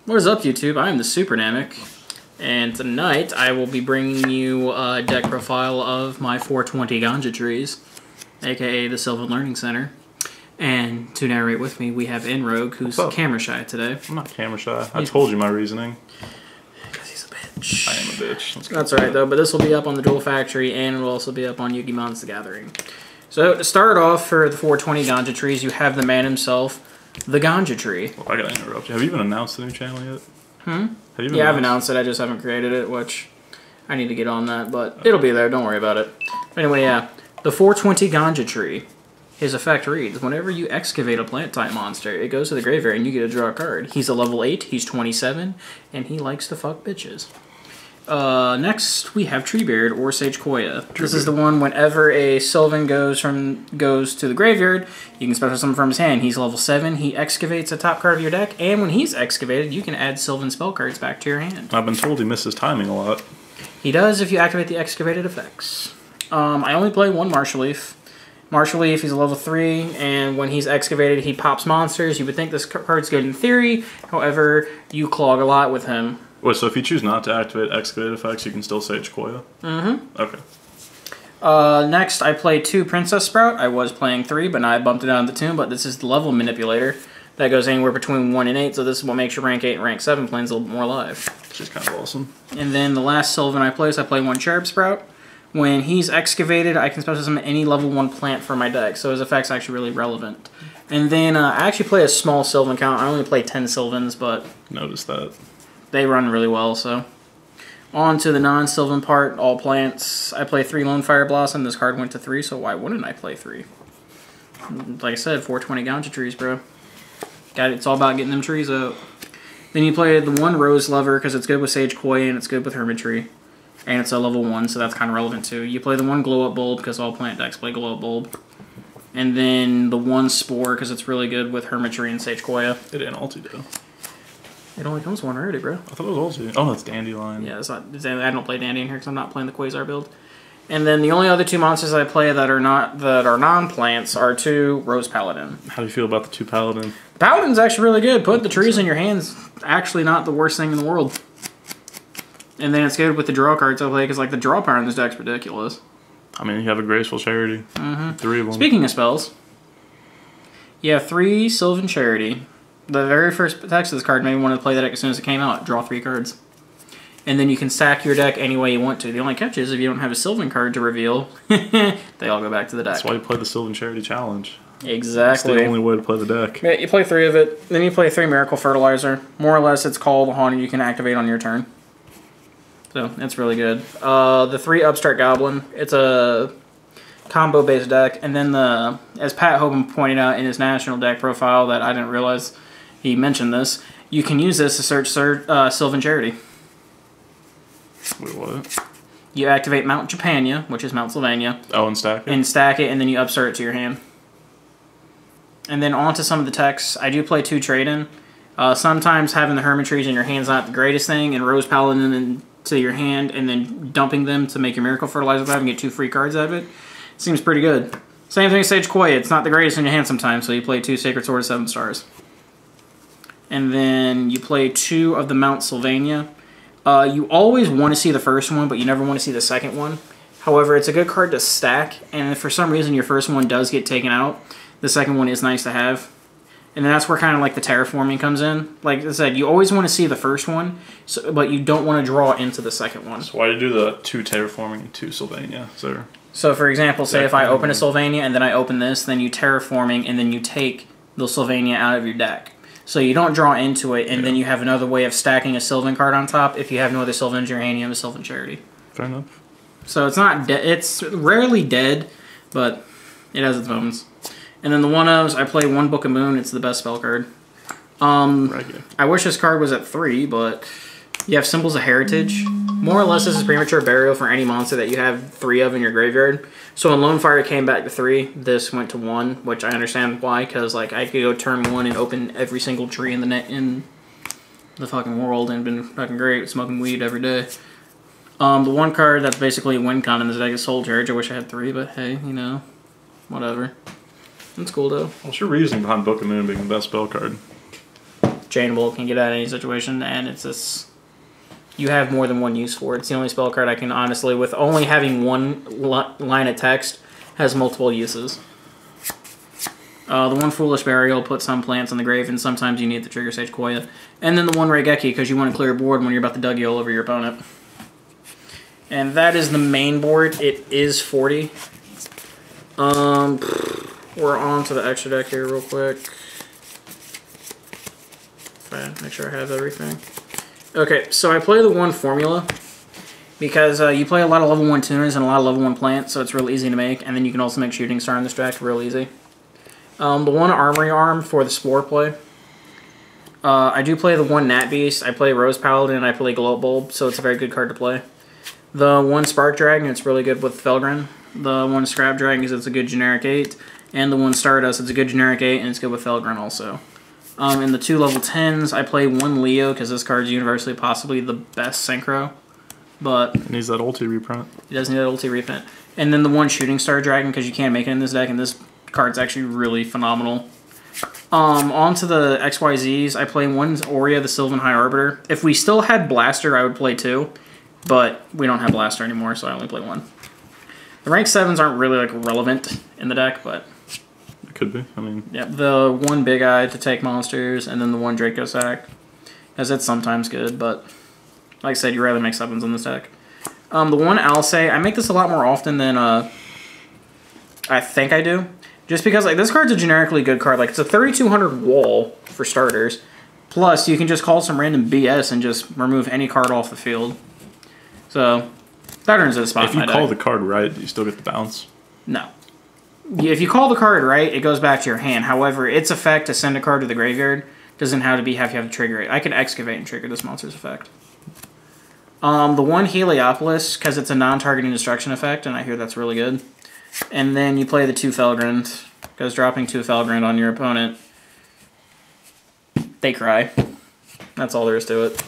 What is up, YouTube? I am TheSuperNamek, and tonight I will be bringing you a deck profile of my 420 ganja trees, aka the Sylvan Learning Center. And to narrate with me, we have Rogue, who's camera shy today. I'm not camera shy. I told you my reasoning. Because he's a bitch. I am a bitch. That's alright, though, but this will be up on the TheDuelFactory, and it will also be up on Yugimon's The Gathering. So, to start off for the 420 ganja trees, you have the man himself, the ganja tree. Well, I gotta interrupt you. Have you even announced the new channel yet? Yeah, I've announced it. I just haven't created it, which I need to get on that, but it'll be there. Don't worry about it. Anyway, yeah. The 420 ganja tree. His effect reads, whenever you excavate a plant-type monster, it goes to the graveyard and you get to draw a card. He's a level 8, he's 27, and he likes to fuck bitches. Next, we have Treebeard or Sage Koya. This is the one whenever a Sylvan goes to the graveyard, you can special summon from his hand. He's level 7, he excavates a top card of your deck, and when he's excavated, you can add Sylvan spell cards back to your hand. I've been told he misses timing a lot. He does if you activate the excavated effects. I only play one Martial Leaf. Martial Leaf, he's a level 3, and when he's excavated, he pops monsters. You would think this card's good in theory, however, you clog a lot with him. Wait, so if you choose not to activate excavate effects, you can still Sage Koya? Mm-hmm. Okay. Next, I play 2 Princess Sprout. I was playing 3, but now I bumped it down to 2, but this is the level manipulator. That goes anywhere between 1 and 8, so this is what makes your rank 8 and rank 7 planes a little bit more alive. Which is kind of awesome. And then the last Sylvan I play is I play 1 Cherub Sprout. When he's excavated, I can special summon any level 1 plant for my deck, so his effect's actually really relevant. And then I actually play a small Sylvan count. I only play 10 Sylvans, but Notice that. They run really well, so. On to the non-Sylvan part, all plants. I play 3 Lone Fire Blossom. This card went to 3, so why wouldn't I play 3? Like I said, 420 ganja trees, bro. It's all about getting them trees out. Then you play the 1 Rose Lover, because it's good with Sage Koya and it's good with Hermitry. And it's a level 1, so that's kind of relevant too. You play the 1 Glow Up Bulb, because all plant decks play Glow Up Bulb. And then the 1 Spore, because it's really good with Hermitry and Sage Koya. It ain't ulti, though. It only comes 1 rarity, bro. I thought it was ulti. Oh, no, it's Dandelion. Yeah, it's not, I don't play Dandy in here because I'm not playing the Quasar build. And then the only other 2 monsters I play that are non-plants are 2 Rose Paladin. How do you feel about the 2 Paladin? Paladin's actually really good. Putting the trees in your hands actually not the worst thing in the world. And then it's good with the draw cards I play because like the draw power in this deck's ridiculous. I mean, you have a Graceful Charity. 3 of them. Speaking of spells, you have 3 Sylvan Charity. The very first text of this card made me want to play that deck as soon as it came out. Draw 3 cards. And then you can stack your deck any way you want to. The only catch is if you don't have a Sylvan card to reveal, they all go back to the deck. That's why you play the Sylvan Charity Challenge. Exactly. It's the only way to play the deck. Yeah, you play 3 of it. Then you play 3 Miracle Fertilizer. More or less, it's called a Haunted you can activate on your turn. So, it's really good. The 3 Upstart Goblin. It's a combo-based deck. And then as Pat Hoban pointed out in his national deck profile that I didn't realize he mentioned this, you can use this to search Sylvan Charity. Wait, what? You activate Mount Japania, which is Mount Sylvania. Oh, and stack it? And stack it, and then you upstart it to your hand. And then on to some of the texts. I do play 2 Trade-In. Sometimes having the Hermitries in your hand's not the greatest thing, and Rose Paladin into your hand, and then dumping them to make your Miracle Fertilizer with that and get 2 free cards out of it. Seems pretty good. Same thing with Sage Koya. It's not the greatest in your hand sometimes, so you play 2 Sacred Sword of 7 stars. And then you play 2 of the Mount Sylvania. You always want to see the first one, but you never want to see the second one. However, it's a good card to stack, and if for some reason your first one does get taken out, the second one is nice to have. And then that's where kind of like the terraforming comes in. Like I said, you always want to see the first one, but you don't want to draw into the second one. So why do you do the 2 terraforming and 2 Sylvania? So for example, say if I open a Sylvania and then I open this, then you terraforming and then you take the Sylvania out of your deck. So you don't draw into it, and then you have another way of stacking a Sylvan card on top. If you have no other Sylvans in your hand, you have a Sylvan Charity. Fair enough. So it's not it's rarely dead, but it has its moments. And then the 1-ofs, I play 1 Book of Moon. It's the best spell card. I wish this card was at 3, but you have Symbols of Heritage. More or less, this is Premature Burial for any monster that you have 3 of in your graveyard. So when Lone Fire came back to 3, this went to 1, which I understand why, because like I could go turn 1 and open every single tree in the fucking world and been fucking great smoking weed every day. The 1 card that's basically a win con in this deck is Soul Church. I wish I had 3, but hey, you know, whatever. It's cool though. What's your reasoning behind Book of Moon being the best spell card? Chain Bolt can get out of any situation, and it's just... You have more than one use for it. It's the only spell card I can honestly, with only having one line of text, has multiple uses. The one Foolish Burial, put some plants on the grave, and sometimes you need the Trigger Sage Koya. And then the one Regeki, because you want to clear a board when you're about to Dougie all over your opponent. And that is the main board. It is 40. We're on to the extra deck here real quick. Make sure I have everything. Okay, so I play the one Formula because you play a lot of level 1 tuners and a lot of level 1 plants, so it's real easy to make, and then you can also make Shooting Star in this deck real easy. The one Armory Arm for the Spore play. I do play the one Nat Beast, I play Rose Paladin, and I play Gloat Bulb, so it's a very good card to play. The one Spark Dragon, it's really good with Felgrin. The one Scrap Dragon, because it's a good generic 8. And the one Stardust, it's a good generic 8, and it's good with Felgrin also. In the 2 level 10s, I play one Leo, because this card's universally possibly the best Synchro. But it needs that ulti reprint. It does need that ulti reprint. And then the one Shooting Star Dragon, because you can't make it in this deck, and this card's actually really phenomenal. On to the XYZs, I play one Aurea, the Sylvan High Arbiter. If we still had Blaster, I would play 2. But we don't have Blaster anymore, so I only play 1. The rank 7s aren't really like relevant in the deck, but... Could be. I mean, yeah, the one Big Eye to take monsters, and then the one Draco Sack, as it's sometimes good, but like I said, you rarely make 7s in this deck. The one Alcei, I make this a lot more often than I think I do, just because like this card's a generically good card. Like it's a 3200 wall for starters, plus you can just call some random BS and just remove any card off the field. So that earns it a spot. If you call the card right, you still get the bounce. No. If you call the card right, it goes back to your hand. However, its effect to send a card to the graveyard doesn't have to have to trigger it. I can Excavate and trigger this monster's effect. The one Heliopolis, because it's a non-targeting destruction effect, and I hear that's really good. And then you play the 2 Felgrind, because dropping 2 Felgrind on your opponent, they cry. That's all there is to it.